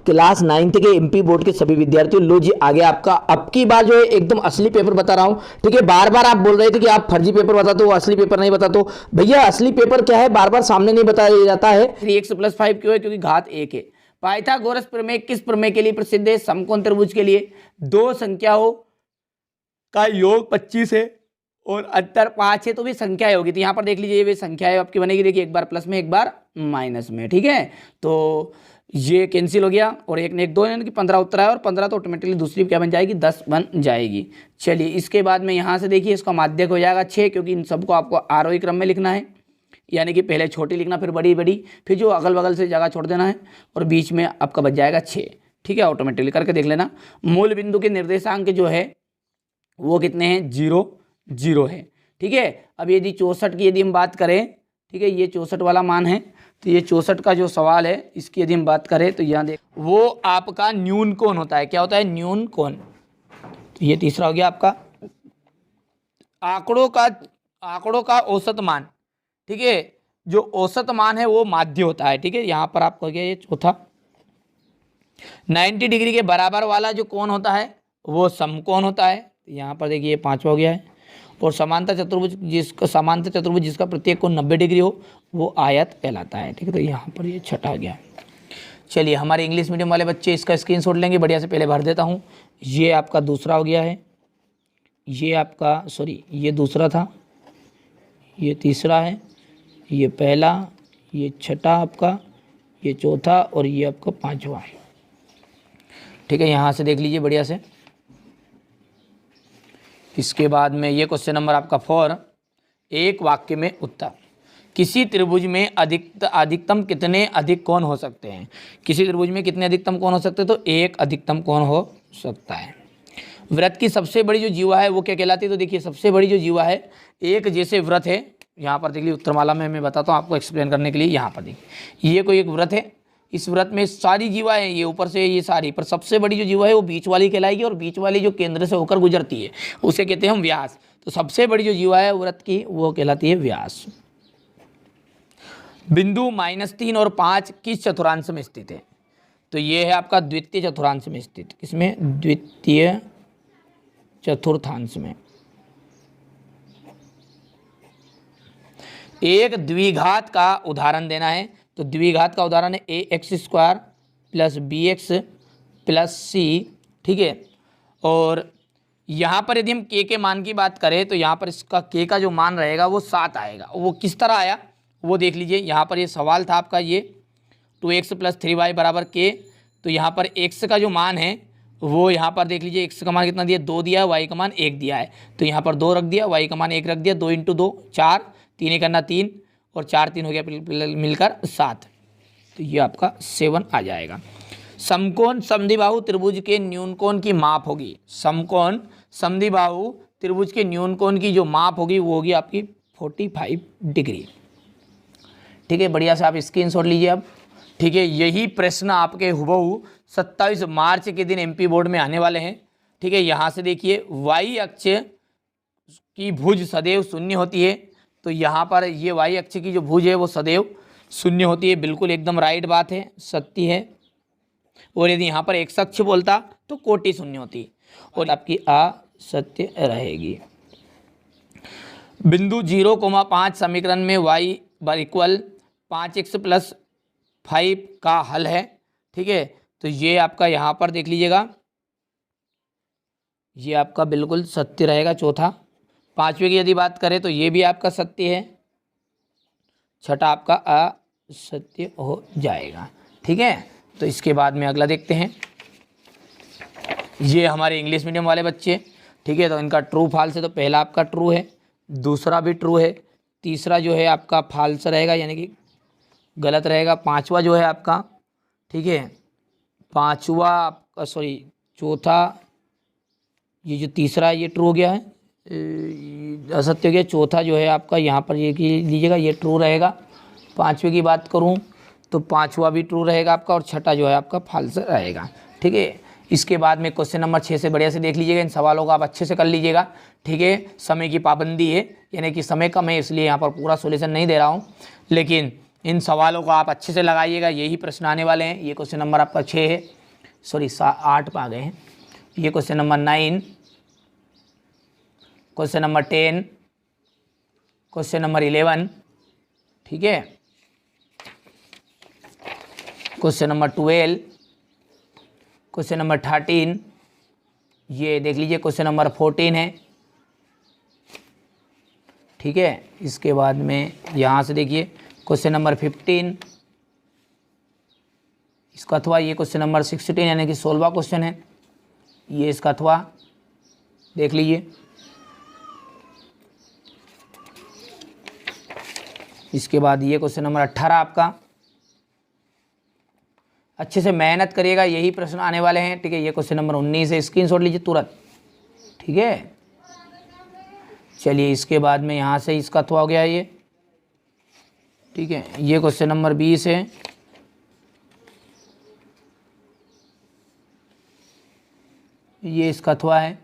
Class 9th के MP board के सभी विद्यार्थियों, लो जी आगे आपका अब की बार जो है एकदम असली पेपर बता रहा हूं। ठीक है, बार बार आप बोल रहे थे कि आप फर्जी पेपर बताते हो, असली पेपर नहीं बताते हो। भैया असली पेपर क्या है, बार बार सामने नहीं बताया जाता है। 3x + 5 क्यों है, क्योंकि घात 1 है। पाइथागोरस प्रमेय किस प्रमेय के लिए प्रसिद्ध है, समकोण त्रिभुज के लिए। दो संख्याओं का योग 25 है और अंतर 5 है, तो भी संख्या होगी। तो यहाँ पर देख लीजिए, ये संख्या है आपकी बनेगी, देखिए एक बार प्लस में एक बार माइनस में। ठीक है, तो ये कैंसिल हो गया और एक ने एक 2 यानी कि 15 उत्तर है, और 15 तो ऑटोमेटिकली दूसरी क्या बन जाएगी, 10 बन जाएगी। चलिए इसके बाद में यहाँ से देखिए इसका माध्यक हो जाएगा 6, क्योंकि इन सबको आपको आरोही क्रम में लिखना है, यानी कि पहले छोटी लिखना फिर बड़ी बड़ी, फिर जो अगल बगल से जगह छोड़ देना है, और बीच में आपका बच जाएगा 6। ठीक है, ऑटोमेटिकली करके देख लेना। मूल बिंदु के निर्देशांक जो है वो कितने हैं, 0 0 है। ठीक है, अब यदि 64 की यदि हम बात करें, ठीक है, ये 64 वाला मान है, तो ये 64 का जो सवाल है इसकी यदि हम बात करें तो यहाँ देख, वो आपका न्यून कोण होता है। क्या होता है, न्यून कोण। तो ये तीसरा हो गया आपका आंकड़ों का औसत मान। ठीक है, जो औसत मान है वो माध्य होता है। ठीक है, यहाँ पर आपको हो गया ये चौथा। 90 डिग्री के बराबर वाला जो कोण होता है वो समकोण होता है। यहाँ पर देखिए ये 5वां हो गया है। और समांतर चतुर्भुज जिसका प्रत्येक कोण 90 डिग्री हो वो आयत कहलाता है। ठीक है, तो यहाँ पर ये छठा गया। चलिए हमारे इंग्लिश मीडियम वाले बच्चे इसका स्क्रीनशॉट लेंगे, बढ़िया से पहले भर देता हूँ। ये आपका दूसरा हो गया है, ये आपका ये दूसरा था, ये तीसरा है, ये पहला, ये छठा आपका, ये चौथा और ये आपका 5वां है। ठीक है, यहाँ से देख लीजिए बढ़िया से। इसके बाद में ये क्वेश्चन नंबर आपका 4, एक वाक्य में उत्तर। किसी त्रिभुज में अधिकतम कितने अधिक कोण हो सकते हैं। किसी त्रिभुज में कितने अधिकतम कोण हो सकते हैं, तो एक अधिकतम कोण हो सकता है। वृत्त की सबसे बड़ी जो जीवा है वो क्या कहलाती है, तो देखिए सबसे बड़ी जो जीवा है, एक जैसे वृत्त है, यहाँ पर देखिए उत्तरमाला में मैं बताता हूँ आपको एक्सप्लेन करने के लिए। यहाँ पर देखिए ये कोई एक वृत्त है, इस व्रत में सारी जीवाएं, ये ऊपर से ये सारी, पर सबसे बड़ी जो जीवा है वो बीच वाली कहलाएगी, और बीच वाली जो केंद्र से होकर गुजरती है उसे कहते हैं हम व्यास। तो सबसे बड़ी जो जीवा है व्रत की वो कहलाती है व्यास। बिंदु -3 और 5 किस चतुर्थांश में स्थित है, तो ये है आपका द्वितीय चतुर्थांश में स्थित। किसमें, द्वितीय चतुर्थांश में। एक द्विघात का उदाहरण देना है, तो द्विघात का उदाहरण है ax² + bx + c। ठीक है, और यहाँ पर यदि हम k के मान की बात करें तो यहाँ पर इसका k का जो मान रहेगा वो 7 आएगा। वो किस तरह आया वो देख लीजिए। यहाँ पर ये सवाल था आपका, ये 2x + 3y = k। तो यहाँ पर x का जो मान है वो यहाँ पर देख लीजिए, x का मान कितना दिया, 2 दिया है, y का मान 1 दिया है। तो यहाँ पर 2 रख दिया, y का मान 1 रख दिया, 2 × 2 4, 3 × 3 और 4 3 हो गया मिलकर 7। तो ये आपका 7 आ जाएगा। समकोण समद्विबाहु त्रिभुज के न्यून कोण की माप होगी। समकोण समद्विबाहु त्रिभुज के न्यून कोण की जो माप होगी वो होगी आपकी 45 डिग्री। ठीक है, बढ़िया से आप स्क्रीनशॉट लीजिए अब। ठीक है, यही प्रश्न आपके हुबहू 27 मार्च के दिन एमपी बोर्ड में आने वाले हैं। ठीक है, यहाँ से देखिए वाई अक्ष की भुज सदैव शून्य होती है, तो यहाँ पर ये वाई अक्ष की जो भुज है वो सदैव शून्य होती है। बिल्कुल एकदम राइट बात है, सत्य है। और यदि यहाँ पर x अक्ष बोलता तो कोटि शून्य होती और आपकी असत्य रहेगी। बिंदु 0,5 समीकरण में y = 5x + 5 का हल है। ठीक है, तो ये आपका यहाँ पर देख लीजिएगा, ये आपका बिल्कुल सत्य रहेगा। चौथा, 5वें की यदि बात करें तो ये भी आपका सत्य है, छठा आपका असत्य हो जाएगा। ठीक है, तो इसके बाद में अगला देखते हैं। ये हमारे इंग्लिश मीडियम वाले बच्चे। ठीक है, तो इनका ट्रू फॉल्स है, तो पहला आपका ट्रू है, दूसरा भी ट्रू है, तीसरा जो है आपका फॉल्स रहेगा यानी कि गलत रहेगा, 5वां जो है आपका, ठीक है, 5वां आपका चौथा, ये जो तीसरा ये ट्रू हो गया है, असत्य हो गया। चौथा जो है आपका यहाँ पर ये लीजिएगा, ये ट्रू रहेगा। 5वें की बात करूँ तो 5वां भी ट्रू रहेगा आपका, और छठा जो है आपका फॉल्स रहेगा। ठीक है, इसके बाद में क्वेश्चन नंबर 6 से बढ़िया से देख लीजिएगा। इन सवालों को आप अच्छे से कर लीजिएगा। ठीक है, समय की पाबंदी है, यानी कि समय कम है, इसलिए यहाँ पर पूरा सॉल्यूशन नहीं दे रहा हूँ, लेकिन इन सवालों को आप अच्छे से लगाइएगा, यही प्रश्न आने वाले हैं। ये क्वेश्चन नंबर आपका 6 है, सॉरी 8 पे आ गए हैं। ये question number 9, question number 10, question number 11, ठीक है, क्वेश्चन नंबर 12, क्वेश्चन नंबर 13, ये देख लीजिए क्वेश्चन नंबर 14 है, ठीक है। इसके बाद में यहाँ से देखिए क्वेश्चन नंबर 15, इसका अथवा ये क्वेश्चन नंबर 16 यानी कि 16वां क्वेश्चन है, ये इसका अथवा देख लीजिए। इसके बाद ये क्वेश्चन नंबर 18 आपका। अच्छे से मेहनत करिएगा, यही प्रश्न आने वाले हैं, ठीक है। ये क्वेश्चन नंबर 19 है, स्क्रीनशॉट लीजिए तुरंत, ठीक है। चलिए इसके बाद में यहाँ से इसका अथवा हो गया ये, ठीक है। ये क्वेश्चन नंबर 20 है, ये इसका अथवा है,